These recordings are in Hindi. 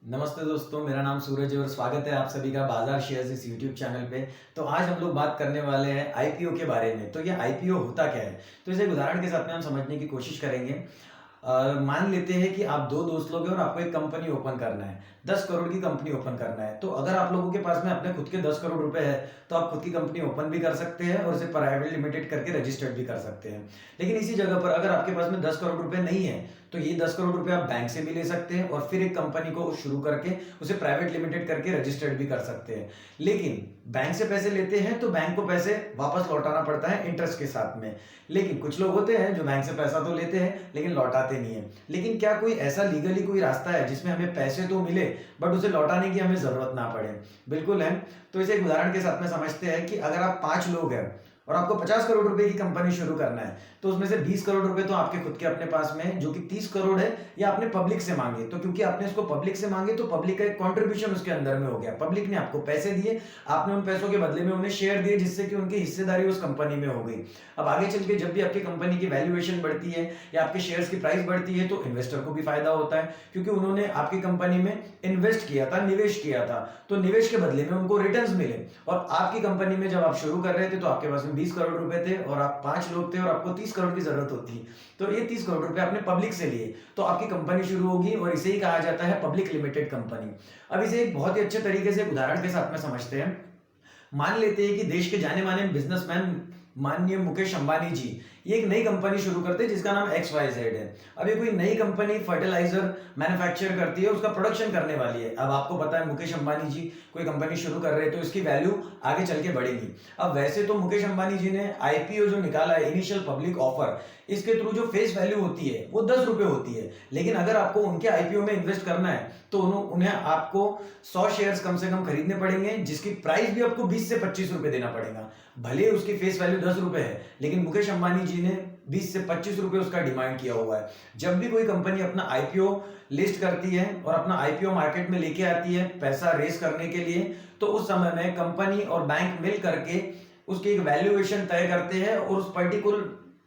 नमस्ते दोस्तों, मेरा नाम सूरज है और स्वागत है आप सभी का बाजार शेयर्स इस यूट्यूब चैनल पे। तो आज हम लोग बात करने वाले हैं आईपीओ के बारे में। तो ये आईपीओ होता क्या है? तो इसे एक उदाहरण के साथ में हम समझने की कोशिश करेंगे। मान लेते हैं कि आप दो दोस्त लोग हैं और आपको एक कंपनी ओपन करना है, 10 करोड़ की कंपनी ओपन करना है। तो अगर आप लोगों के पास में अपने खुद के 10 करोड़ रुपए है, तो आप खुद की कंपनी ओपन भी कर सकते हैं और उसे प्राइवेट लिमिटेड करके रजिस्टर्ड भी कर सकते हैं। लेकिन इसी जगह पर अगर आपके पास में 10 करोड़ रुपए नहीं है, तो ये 10 करोड़ रुपए आप बैंक से भी ले सकते हैं और फिर एक कंपनी को शुरू करके उसे प्राइवेट लिमिटेड करके रजिस्टर्ड भी कर सकते हैं। लेकिन बैंक से पैसे लेते हैं तो बैंक को पैसे वापस लौटाना पड़ता है इंटरेस्ट के साथ में। लेकिन कुछ लोग होते हैं जो बैंक से पैसा तो लेते हैं लेकिन लौटाते नहीं है। लेकिन क्या कोई ऐसा लीगली कोई रास्ता है जिसमें हमें पैसे तो मिले बट उसे लौटाने की हमें जरूरत ना पड़े? बिल्कुल है। तो इसे एक उदाहरण के साथ में समझते हैं कि अगर आप 5 लोग हैं और आपको 50 करोड़ रुपए की कंपनी शुरू करना है, तो उसमें से 20 करोड़ रुपए तो आपके खुद के अपने पास में है, जो कि 30 करोड़ है, या आपने पब्लिक से मांगे। तो क्योंकि आपने इसको पब्लिक से मांगे तो पब्लिक का एक कंट्रीब्यूशन उसके अंदर में हो गया। पब्लिक ने आपको पैसे दिए, आपने उन पैसों के बदले में उन्हें शेयर दिए, जिससे कि उनकी हिस्सेदारी उस कंपनी में हो गई। अब आगे चल के जब भी आपकी कंपनी की वैल्यूएशन बढ़ती है या आपके शेयर्स की प्राइस बढ़ती है, तो इन्वेस्टर को भी फायदा होता है, क्योंकि उन्होंने आपकी कंपनी में इन्वेस्ट किया था, निवेश किया था, तो निवेश के बदले में उनको रिटर्न्स मिले। और आपकी कंपनी में जब आप शुरू कर रहे थे तो आपके पास में 20 करोड़ रुपए थे और आप 5 लोग थे और आपको 30 करोड़ की जरूरत होती, तो ये 30 करोड़ रुपए आपने पब्लिक से लिए, तो आपकी कंपनी शुरू होगी और इसे ही कहा जाता है पब्लिक लिमिटेड कंपनी। अब इसे एक बहुत ही अच्छे तरीके से उदाहरण के साथ में समझते हैं। मान लेते हैं कि देश के जाने माने बिजनेसमैन माननीय मुकेश अंबानी जी ये एक नई कंपनी शुरू करते हैं जिसका नाम XYZ है। अब ये कोई नई कंपनी फर्टिलाइजर मैन्युफैक्चर करती है, उसका प्रोडक्शन करने वाली है। अब आपको पता है मुकेश अंबानी जी कोई कंपनी शुरू कर रहे हैं तो इसकी वैल्यू आगे चल के बढ़ेगी। अब वैसे तो मुकेश अंबानी जी ने आईपीओ जो निकाला है, इनिशियल पब्लिक ऑफर, इसके थ्रू जो फेस वैल्यू होती है वो 10 रुपए होती है। लेकिन अगर आपको उनके आईपीओ में इन्वेस्ट करना है तो उन्हें आपको 100 शेयर्स कम से कम खरीदने पड़ेंगे, जिसकी प्राइस भी आपको 20 से 25 रुपए देना पड़ेगा। भले उसकी फेस वैल्यू 10 रुपए है, लेकिन मुकेश अंबानी जी ने 20 से 25 रुपए उसका डिमांड किया हुआ है। जब भी कोई कंपनी अपना आईपीओ लिस्ट करती है और अपना आईपीओ मार्केट में लेके आती है पैसा रेस करने के लिए, तो उस समय में कंपनी और बैंक मिल करके उसकी एक वैल्यूएशन तय करते हैं और उस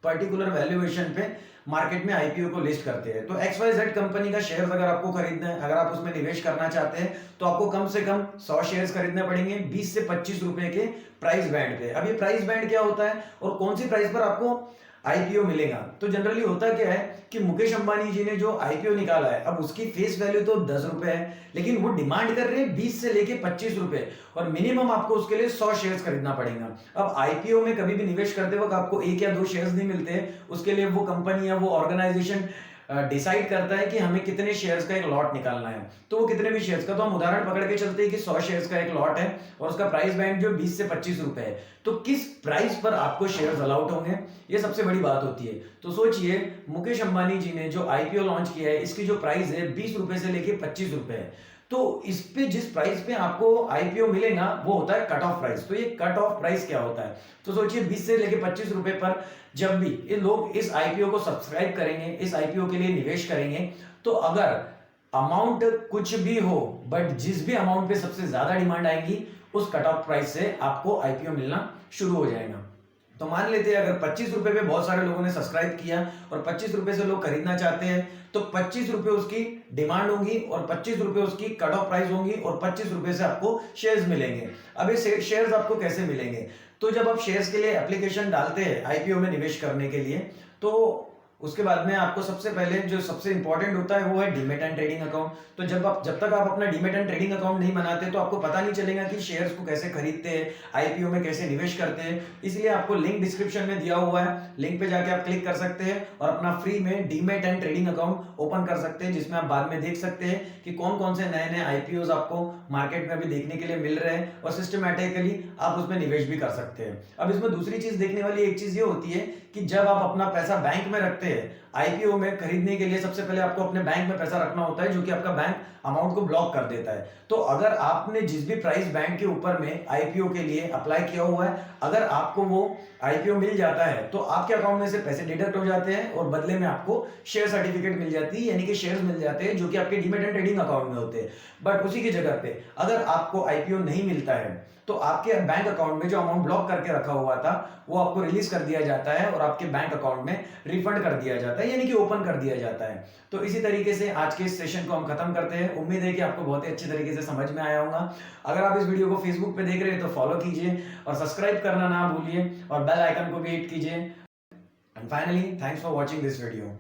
पर्टिकुलर वैल्यूएशन पे मार्केट में आईपीओ को लिस्ट करते हैं। तो XYZ कंपनी का शेयर अगर आपको खरीदना है, अगर आप उसमें निवेश करना चाहते हैं, तो आपको कम से कम 100 शेयर्स खरीदने पड़ेंगे 20 से 25 रुपए के प्राइस बैंड पे। अब ये प्राइस बैंड क्या होता है और कौन सी प्राइस पर आपको आईपीओ मिलेगा? तो जनरली होता क्या है कि मुकेश अंबानी जी ने जो आईपीओ निकाला है, अब उसकी फेस वैल्यू तो 10 रुपए है, लेकिन वो डिमांड कर रहे हैं 20 से लेके 25 रुपए और मिनिमम आपको उसके लिए 100 शेयर्स खरीदना पड़ेगा। अब आईपीओ में कभी भी निवेश करते वक्त आपको एक या दो शेयर्स नहीं मिलते, उसके लिए वो कंपनी या वो ऑर्गेनाइजेशन डिसाइड करता है कि हमें कितने शेयर्स का एक लॉट निकालना है। तो वो कितने भी शेयर्स का, तो हम उदाहरण पकड़ के चलते हैं कि 100 शेयर्स का एक लॉट है और उसका प्राइस बैंड जो 20 से 25 रुपए है, तो किस प्राइस पर आपको शेयर्स अलाउट होंगे, ये सबसे बड़ी बात होती है। तो सोचिए मुकेश अंबानी जी ने जो आईपीओ लॉन्च किया है, इसकी जो प्राइस है 20 रुपए से लेके 25 रुपए है। तो इस पे जिस प्राइस पे आपको आईपीओ मिलेगा वो होता है कट ऑफ प्राइस। तो ये कट ऑफ प्राइस क्या होता है? तो सोचिए 20 से लेके 25 रुपए पर जब भी ये लोग इस आईपीओ को सब्सक्राइब करेंगे, इस आईपीओ के लिए निवेश करेंगे, तो अगर अमाउंट कुछ भी हो बट जिस भी अमाउंट पे सबसे ज्यादा डिमांड आएगी, उस कट ऑफ प्राइस से आपको आईपीओ मिलना शुरू हो जाएगा। तो मान लेते हैं अगर 25 रुपए पे बहुत सारे लोगों ने सब्सक्राइब किया और 25 रुपए से लोग खरीदना चाहते हैं, तो 25 रुपए उसकी डिमांड होगी और 25 रुपए उसकी कट ऑफ प्राइस होगी और 25 रुपए से आपको शेयर्स मिलेंगे। अब ये शेयर्स आपको कैसे मिलेंगे? तो जब आप शेयर्स के लिए एप्लीकेशन डालते हैं आईपीओ में निवेश करने के लिए, तो उसके बाद में आपको सबसे पहले जो सबसे इंपॉर्टेंट होता है वो है डीमेट एंड ट्रेडिंग अकाउंट। तो जब तक आप अपना डीमेट एंड ट्रेडिंग अकाउंट नहीं बनाते तो आपको पता नहीं चलेगा कि शेयर्स को कैसे खरीदते हैं, आईपीओ में कैसे निवेश करते हैं। इसलिए आपको लिंक डिस्क्रिप्शन में दिया हुआ है, लिंक पे जाके आप क्लिक कर सकते हैं और अपना फ्री में demat and trading account open कर सकते हैं, जिसमें आप बाद में देख सकते हैं कि कौन कौन से नए नए आईपीओ आपको मार्केट में अभी देखने के लिए मिल रहे हैं और सिस्टमैटिकली आप उसमें निवेश भी कर सकते हैं। अब इसमें दूसरी चीज देखने वाली एक चीज ये होती है कि जब आप अपना पैसा बैंक में रखते हैं आईपीओ में खरीदने के लिए, सबसे पहले आपको अपने बैंक में पैसा रखना होता है, जो कि आपका बैंक अमाउंट को ब्लॉक कर देता है। तो अगर आपने जिस भी प्राइस बैंड के ऊपर में आईपीओ के लिए अप्लाई किया हुआ है, अगर आपको वो आईपीओ मिल जाता है तो आपके अकाउंट में से पैसे डिडक्ट हो जाते हैं और बदले में आपको शेयर सर्टिफिकेट मिल जाती है, यानी कि शेयर्स मिल जाते हैं जो कि आपके डीमेट एंड ट्रेडिंग अकाउंट में होते हैं। बट उसी की जगह पे अगर आपको आईपीओ नहीं मिलता है तो आपके बैंक अकाउंट में जो अमाउंट ब्लॉक करके रखा हुआ था वो आपको रिलीज कर दिया जाता है और आपके बैंक अकाउंट में रिफंड कर दिया जाता है। है, यानी कि ओपन कर दिया जाता है। तो इसी तरीके से आज के इस सेशन को हम खत्म करते हैं। उम्मीद है कि आपको बहुत ही अच्छी तरीके से समझ में आया होगा। अगर आप इस वीडियो को फेसबुक पे देख रहे हैं तो फॉलो कीजिए और सब्सक्राइब करना ना भूलिए और बेल आइकन को भी हिट कीजिए। And finally, thanks for watching this video.